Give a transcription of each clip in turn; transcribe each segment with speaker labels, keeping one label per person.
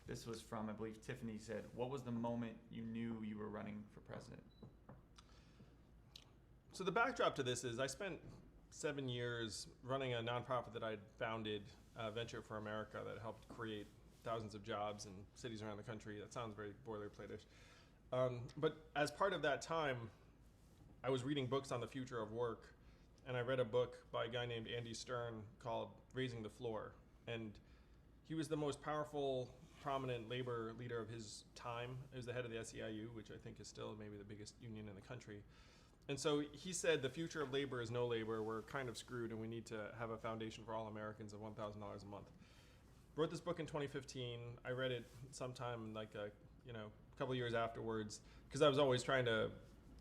Speaker 1: This was from, I believe, Tiffany said, what was the moment you knew you were running for president?
Speaker 2: So the backdrop to this is I spent 7 years running a nonprofit that I'd founded, Venture for America, that helped create thousands of jobs in cities around the country. That sounds very boilerplate-ish. But as part of that time, I was reading books on the future of work, and I read a book by a guy named Andy Stern called Raising the Floor. And he was the most powerful, prominent labor leader of his time. He was the head of the SEIU, which I think is still maybe the biggest union in the country. And so he said, the future of labor is no labor. We're kind of screwed, and we need to have a foundation for all Americans of $1,000 a month. Wrote this book in 2015. I read it sometime like a couple of years afterwards, because I was always trying to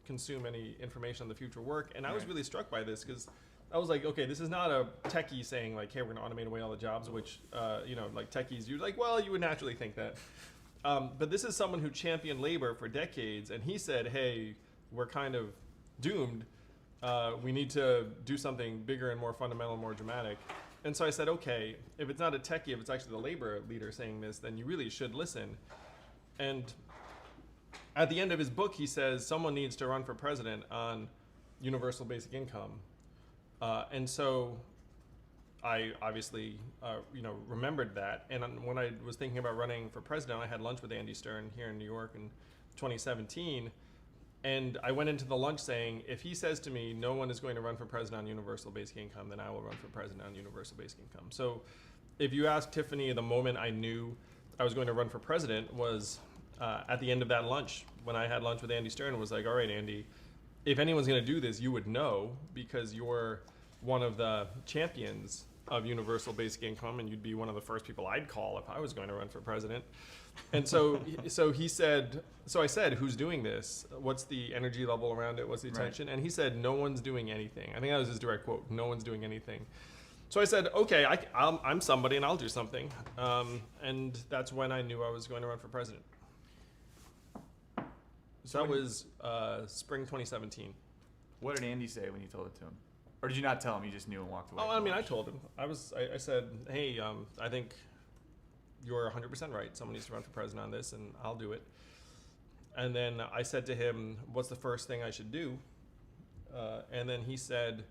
Speaker 2: consume any information on the future work. And I was really struck by this, because I was like, okay, this is not a techie saying like, hey, we're going to automate away all the jobs, which, like techies, you're like, well, you would naturally think that. But this is someone who championed labor for decades, and he said, hey, we're kind of doomed. We need to do something bigger and more fundamental and more dramatic. And so I said, okay, if it's not a techie, if it's actually the labor leader saying this, then you really should listen. And at the end of his book, he says someone needs to run for president on universal basic income. And so I obviously, remembered that. And when I was thinking about running for president, I had lunch with Andy Stern here in New York in 2017. And I went into the lunch saying, if he says to me, no one is going to run for president on universal basic income, then I will run for president on universal basic income. So if you ask Tiffany, the moment I knew I was going to run for president was at the end of that lunch, when I had lunch with Andy Stern. It was like, all right, Andy, if anyone's going to do this, you would know, because you're one of the champions of universal basic income, and you'd be one of the first people I'd call if I was going to run for president. And so he said, so I said, who's doing this? What's the energy level around it? What's the attention? Right. And he said, no one's doing anything. I think that was his direct quote, no one's doing anything. So I said, okay, I'm somebody and I'll do something. And that's when I knew I was going to run for president. So that was spring 2017.
Speaker 1: What did Andy say when you told it to him? Or did you not tell him? You just knew and walked away?
Speaker 2: Oh, I mean, I told him. I said, hey, I think you're 100% right. Someone needs to run for president on this, and I'll do it. And then I said to him, what's the first thing I should do? And then he said,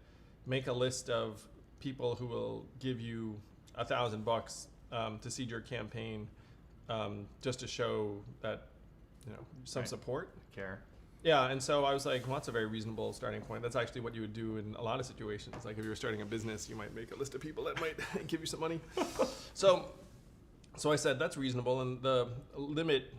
Speaker 2: make a list of people who will give you $1,000 to seed your campaign, just to show that, some support.
Speaker 1: Care.
Speaker 2: Yeah, and so I was like, well, that's a very reasonable starting point. That's actually what you would do in a lot of situations. Like if you were starting a business, you might make a list of people that might give you some money. So I said, that's reasonable. And the limit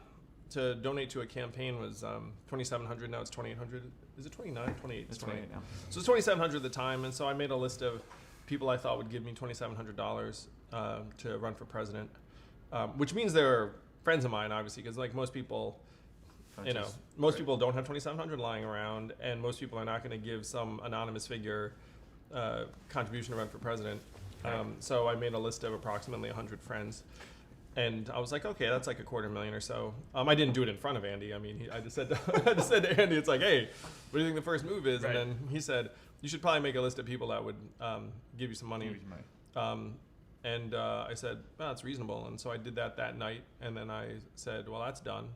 Speaker 2: to donate to a campaign was $2,700. Now it's $2,800. Is it 29? 28.
Speaker 1: It's 28 now.
Speaker 2: So it's $2,700 at the time. And so I made a list of people I thought would give me $2,700 to run for president, which means they're friends of mine, obviously, because like most people, most people don't have $2,700 lying around, and most people are not going to give some anonymous figure contribution to run for president. So I made a list of approximately 100 friends, and I was like, okay, that's like $250,000 or so. I didn't do it in front of Andy. I mean, I just said to Andy, it's like, hey, what do you think the first move is? Right. And then he said, you should probably make a list of people that would give you some money. And I said, well, that's reasonable. And so I did that night, and then I said, well, that's done.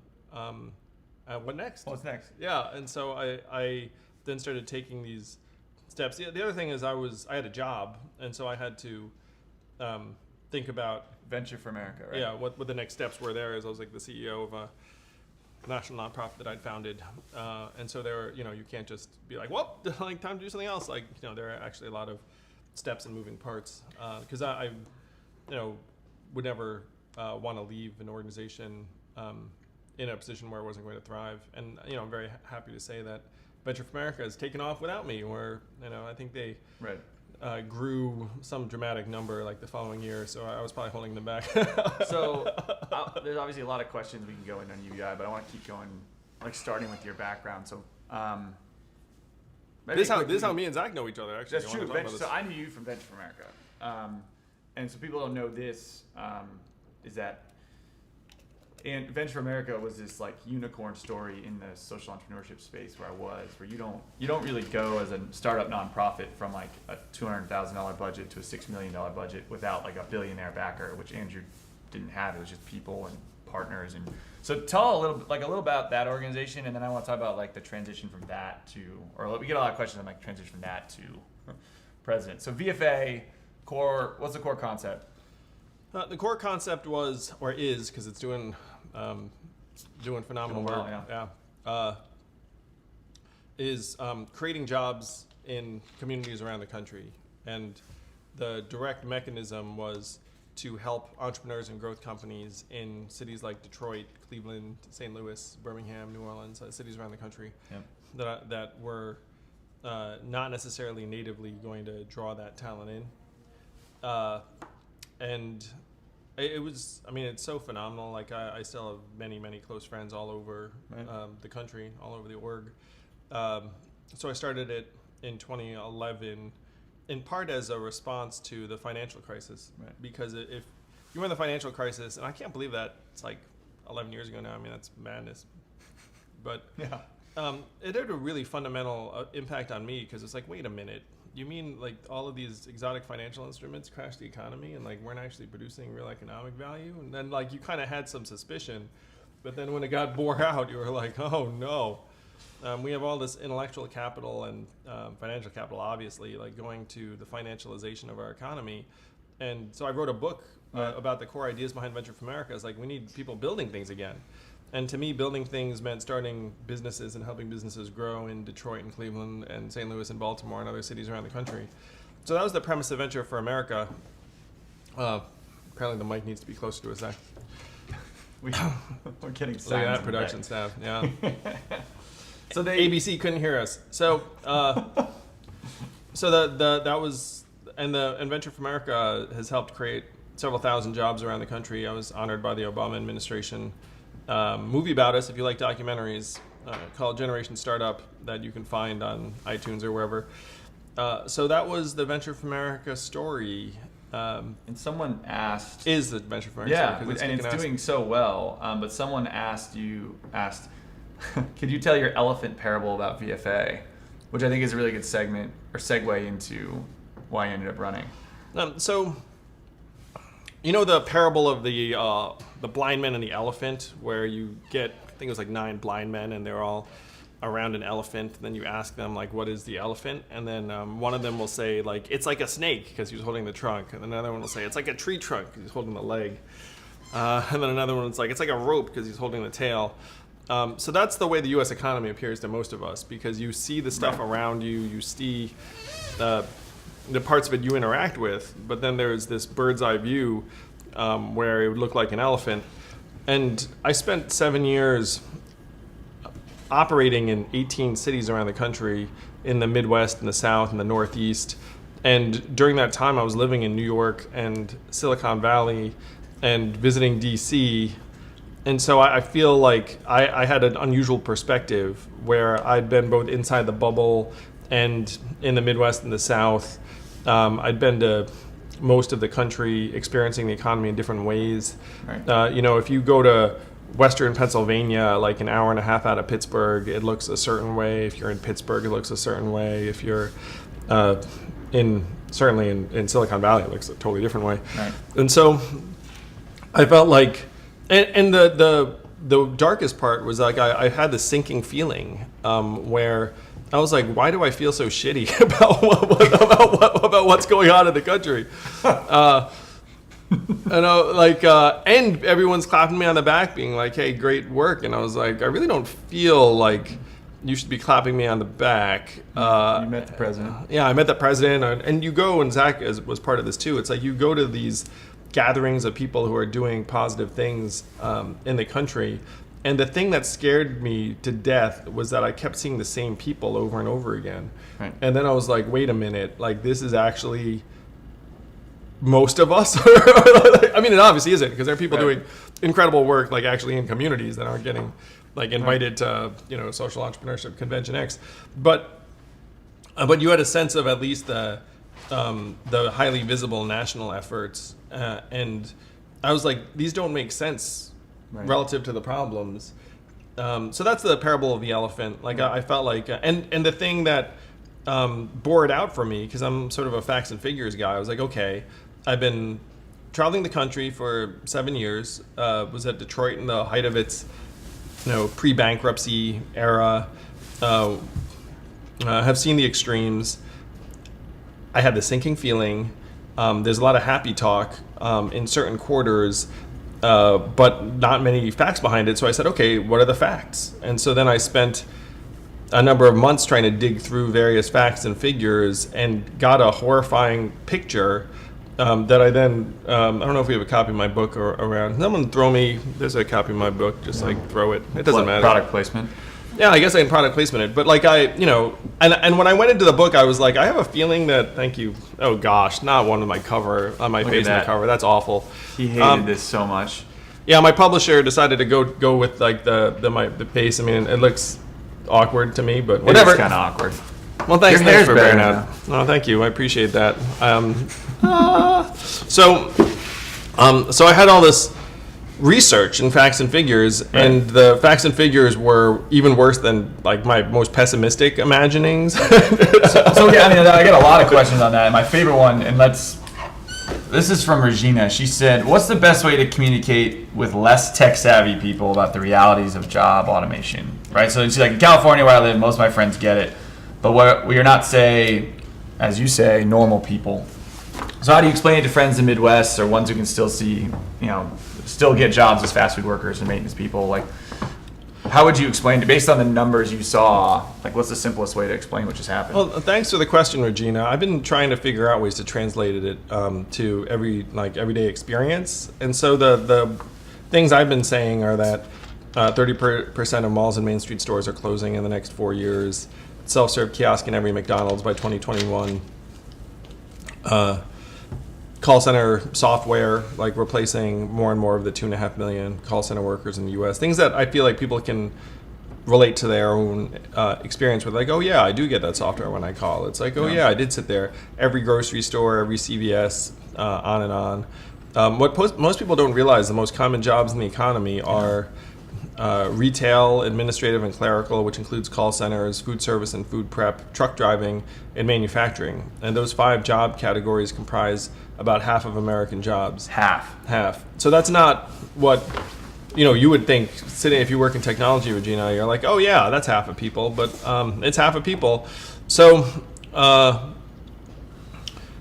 Speaker 2: What next?
Speaker 1: What's next?
Speaker 2: Yeah, and so I then started taking these steps. The other thing is I had a job, and so I had to think about
Speaker 1: Venture for America, right?
Speaker 2: Yeah, what the next steps were there. As I was like the CEO of a national nonprofit that I'd founded, and so there were, you can't just be like, well, like time to do something else. Like, there are actually a lot of steps and moving parts, because I would never want to leave an organization in a position where it wasn't going to thrive. And I'm very happy to say that Venture for America has taken off without me, where I think they grew some dramatic number like the following year, so I was probably holding them back.
Speaker 1: So there's obviously a lot of questions we can go into on UBI, but I want to keep going, like starting with your background. So
Speaker 2: this is how me and Zach know each other, actually.
Speaker 1: That's true. So I knew you from Venture for America, and so people don't know this, is that and Venture for America was this like unicorn story in the social entrepreneurship space where you don't really go as a startup nonprofit from like a $200,000 budget to a $6 million budget without like a billionaire backer, which Andrew didn't have. It was just people and partners. And so tell a little about that organization, and then I want to talk about like the transition from that to, or we get a lot of questions on like transition from that to president. So VFA core, what's the core concept?
Speaker 2: The core concept was, or is, because it's doing phenomenal
Speaker 1: Doing well,
Speaker 2: work. Yeah. Is creating jobs in communities around the country, and the direct mechanism was to help entrepreneurs and growth companies in cities like Detroit, Cleveland, St. Louis, Birmingham, New Orleans, cities around the country that were not necessarily natively going to draw that talent in. And it was, I mean, it's so phenomenal. Like I still have many, many close friends all over the country, all over the org. So I started it in 2011, in part as a response to the financial crisis.
Speaker 1: Right.
Speaker 2: Because if you were in the financial crisis, and I can't believe that it's like 11 years ago now. I mean, that's madness. But it had a really fundamental impact on me, because it's like, wait a minute. You mean like all of these exotic financial instruments crashed the economy and like weren't actually producing real economic value? And then like you kind of had some suspicion, but then when it got bore out, you were like, oh no. We have all this intellectual capital and financial capital, obviously, like going to the financialization of our economy. And so I wrote a book about the core ideas behind Venture for America. It's like, we need people building things again. And to me, building things meant starting businesses and helping businesses grow in Detroit and Cleveland and St. Louis and Baltimore and other cities around the country. So that was the premise of Venture for America. Apparently the mic needs to be closer to us.
Speaker 1: We're getting
Speaker 2: Look at that production staff. Yeah.
Speaker 1: So they
Speaker 2: ABC couldn't hear us. So that was, and Venture for America has helped create several thousand jobs around the country. I was honored by the Obama administration. Movie about us, if you like documentaries, called Generation Startup, that you can find on iTunes or wherever. So that was the Venture for America story.
Speaker 1: And someone asked,
Speaker 2: is the Venture for America story?
Speaker 1: Yeah, and it's doing so well. But someone asked, could you tell your elephant parable about VFA, which I think is a really good segment or segue into why you ended up running.
Speaker 2: So, you know the parable of the blind man and the elephant, where you get, I think it was like 9 blind men, and they're all around an elephant. And then you ask them like, what is the elephant? And then one of them will say like, it's like a snake, because he was holding the trunk. And then another one will say, it's like a tree trunk, because he's holding the leg. And then another one is like, it's like a rope, because he's holding the tail. So that's the way the U.S. economy appears to most of us, because you see the stuff around you, you see the parts of it you interact with, but then there's this bird's eye view where it would look like an elephant. And I spent 7 years operating in 18 cities around the country, in the Midwest and the South and the Northeast. And during that time, I was living in New York and Silicon Valley and visiting D.C., and so I feel like I had an unusual perspective, where I'd been both inside the bubble and in the Midwest and the South. I'd been to most of the country, experiencing the economy in different ways. Right. If you go to Western Pennsylvania, like an hour and a half out of Pittsburgh, it looks a certain way. If you're in Pittsburgh, it looks a certain way. If you're in Silicon Valley, it looks a totally different way. Right. And so I felt like, and the darkest part was like I had this sinking feeling where I was like, why do I feel so shitty about what's going on in the country? And everyone's clapping me on the back, being like, hey, great work. And I was like, I really don't feel like you should be clapping me on the back.
Speaker 1: You met the president.
Speaker 2: Yeah, I met the president. And you go, and Zach was part of this too. It's like you go to these gatherings of people who are doing positive things in the country. And the thing that scared me to death was that I kept seeing the same people over and over again. Right. And then I was like, wait a minute, like this is actually most of us. I mean, it obviously isn't, because there are people doing incredible work, like actually in communities, that aren't getting like invited to, Social Entrepreneurship Convention X. But you had a sense of at least the highly visible national efforts. And I was like, these don't make sense relative to the problems. So that's the parable of the elephant. Like I felt like, and the thing that bore it out for me, because I'm sort of a facts and figures guy, I was like, okay, I've been traveling the country for 7 years. Was at Detroit in the height of its, pre-bankruptcy era. Have seen the extremes. I had the sinking feeling. There's a lot of happy talk in certain quarters, but not many facts behind it. So I said, okay, what are the facts? And so then I spent a number of months trying to dig through various facts and figures and got a horrifying picture that I then, I don't know if we have a copy of my book around. Someone throw me, there's a copy of my book, just like throw it. It doesn't matter.
Speaker 1: Product placement.
Speaker 2: Yeah, I guess I can product placement it. But like and when I went into the book, I was like, I have a feeling that, thank you. Oh gosh, not one of my cover, on my
Speaker 1: Look
Speaker 2: face
Speaker 1: at
Speaker 2: on the
Speaker 1: that.
Speaker 2: cover. That's awful.
Speaker 1: He hated this so much.
Speaker 2: Yeah, my publisher decided to go with like the face. I mean, it looks awkward to me, but whatever.
Speaker 1: It's kind of awkward.
Speaker 2: Well, thanks,
Speaker 1: Your hair's
Speaker 2: for
Speaker 1: better
Speaker 2: bearing out. Oh, thank you. I appreciate that. So I had all this research and facts and figures,
Speaker 1: Right.
Speaker 2: and the facts and figures were even worse than like my most pessimistic imaginings.
Speaker 1: So yeah, I mean, I got a lot of questions on that. And my favorite one, and this is from Regina. She said, "What's the best way to communicate with less tech-savvy people about the realities of job automation?" Right. So she's like, in California, where I live, most of my friends get it, but we are not, say, as you say, normal people. So how do you explain it to friends in the Midwest or ones who can still see, still get jobs as fast food workers and maintenance people? Like, how would you explain it based on the numbers you saw? Like, what's the simplest way to explain what just happened?
Speaker 2: Well, thanks for the question, Regina. I've been trying to figure out ways to translate it to everyday experience, and so the things I've been saying are that 30% of malls and Main Street stores are closing in the next 4 years. Self-serve kiosk in every McDonald's by 2021. Call center software, like replacing more and more of the 2.5 million call center workers in the U.S. Things that I feel like people can relate to their own experience with. Like, oh yeah, I do get that software when I call. It's like, oh yeah, I did sit there. Every grocery store, every CVS, on and on. What most people don't realize, the most common jobs in the economy are retail, administrative, and clerical, which includes call centers, food service and food prep, truck driving, and manufacturing. And those 5 job categories comprise about half of American jobs. Half. So that's not what you would think sitting, if you work in technology, Regina, you're like, oh yeah, that's half of people, but it's half of people. So I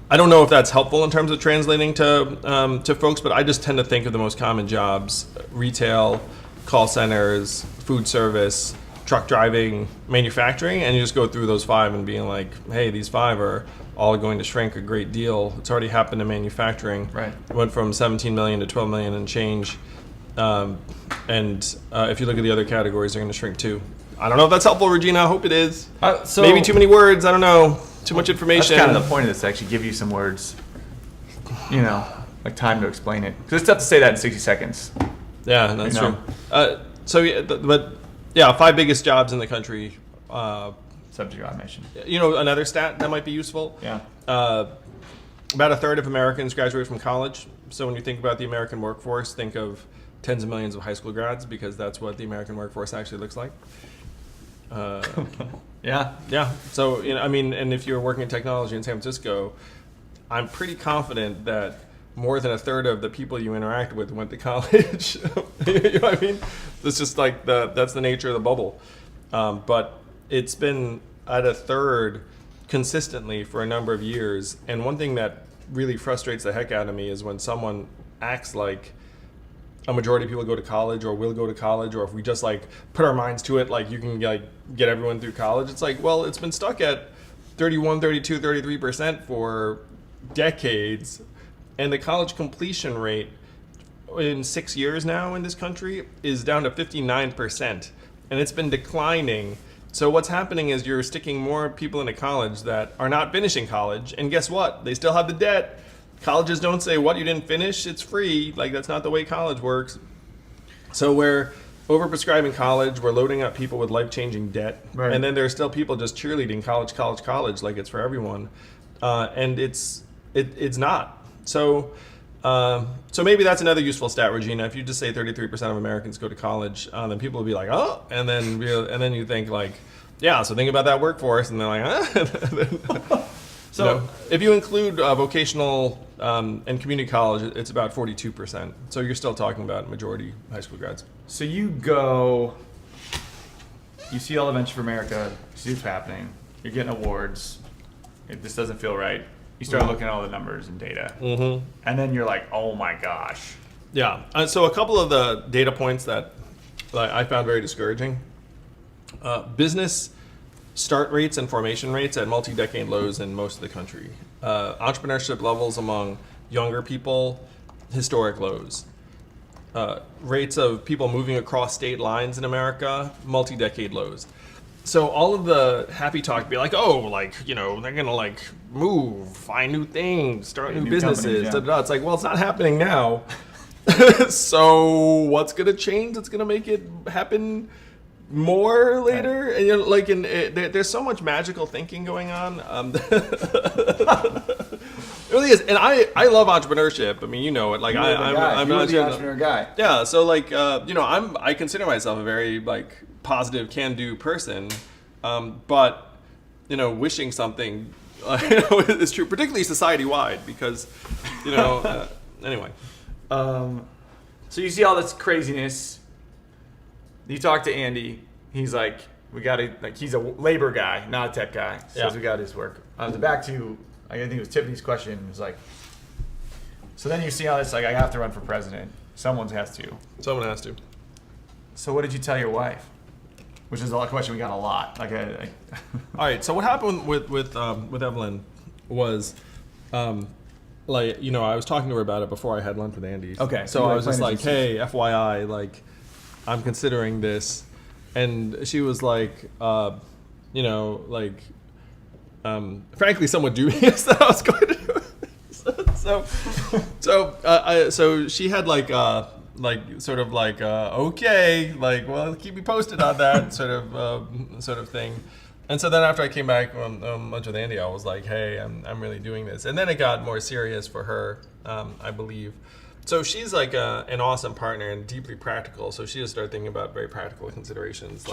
Speaker 2: don't know if that's helpful in terms of translating to folks, but I just tend to think of the most common jobs: retail, call centers, food service, truck driving, manufacturing, and you just go through those 5 and being like, hey, these 5 are all going to shrink a great deal. It's already happened in manufacturing.
Speaker 1: Right.
Speaker 2: It went from 17 million to 12 million and change. If you look at the other categories, they're going to shrink too. I don't know if that's helpful, Regina. I hope it is.
Speaker 1: So
Speaker 2: Maybe too many words. I don't know. Too much information.
Speaker 1: That's kind of the point of this, to actually give you some words, like time to explain it. Because it's tough to say that in 60 seconds.
Speaker 2: Yeah, that's true. But 5 biggest jobs in the country.
Speaker 1: Subject automation.
Speaker 2: Another stat that might be useful.
Speaker 1: Yeah.
Speaker 2: About a third of Americans graduate from college. So when you think about the American workforce, think of tens of millions of high school grads, because that's what the American workforce actually looks like.
Speaker 1: Yeah.
Speaker 2: Yeah. So, and if you're working in technology in San Francisco, I'm pretty confident that more than a third of the people you interact with went to college. You know what I mean? It's just like that's the nature of the bubble. But it's been at a third consistently for a number of years. And one thing that really frustrates the heck out of me is when someone acts like a majority of people go to college or will go to college, or if we just like put our minds to it, like you can like get everyone through college. It's like, well, it's been stuck at 31, 32, 33% for decades. And the college completion rate in 6 years now in this country is down to 59%. And it's been declining. So what's happening is you're sticking more people into college that are not finishing college. And guess what? They still have the debt. Colleges don't say, what, you didn't finish? It's free. Like, that's not the way college works. So we're overprescribing college. We're loading up people with life-changing debt.
Speaker 1: Right. And
Speaker 2: then there are still people just cheerleading college, like it's for everyone. And it's not. So maybe that's another useful stat, Regina. If you just say 33% of Americans go to college, then people will be like, oh, and then you think like, yeah, so think about that workforce, and they're like, huh?
Speaker 1: So
Speaker 2: You know, if you include vocational and community college, it's about 42%. So you're still talking about majority high school grads.
Speaker 1: So you see all the Venture for America, you see what's happening, you're getting awards, this doesn't feel right. You start looking at all the numbers and data, and then you're like, oh my gosh.
Speaker 2: Yeah. So a couple of the data points that I found very discouraging. Business start rates and formation rates at multi-decade lows in most of the country. Entrepreneurship levels among younger people, historic lows. Rates of people moving across state lines in America, multi-decade lows. So all of the happy talk be like, oh, like, you know, they're gonna like move, find new things, start new businesses.
Speaker 1: companies, yeah.
Speaker 2: Da, da, da. It's like, well, it's not happening now. So what's gonna change? That's gonna make it happen more later. And you know, like, there's so much magical thinking going on. It really is, and I love entrepreneurship. I mean, you know it. Like
Speaker 1: I'm
Speaker 2: an
Speaker 1: the entrepreneur guy.
Speaker 2: yeah, so like you know, I consider myself a very like positive, can-do person, but you know, wishing something you know, is true, particularly society-wide, because you know. Anyway,
Speaker 1: So you see all this craziness. You talk to Andy. He's like, we got to, like, he's a labor guy, not a tech guy. Says
Speaker 2: Yeah.
Speaker 1: we got his work. Back to, I think it was Tiffany's question. It was like, so then you see all this, like, I have to run for president. Someone has to.
Speaker 2: someone has to.
Speaker 1: So what did you tell your wife? Which is a question we got a lot. Like,
Speaker 2: All right. So what happened with Evelyn was, like, you know, I was talking to her about it before I had lunch with Andy.
Speaker 1: Okay,
Speaker 2: So
Speaker 1: you
Speaker 2: I
Speaker 1: were
Speaker 2: was just
Speaker 1: planning
Speaker 2: like,
Speaker 1: to-
Speaker 2: hey, FYI, like, I'm considering this, and she was like, you know, like, frankly, somewhat dubious that I was going to do it. So she had like sort of like okay, like, well, keep me posted on that sort of thing. And so then after I came back on lunch with Andy, I was like, hey, I'm really doing this. And then it got more serious for her, I believe. So she's like an awesome partner and deeply practical. So she just started thinking about very practical considerations.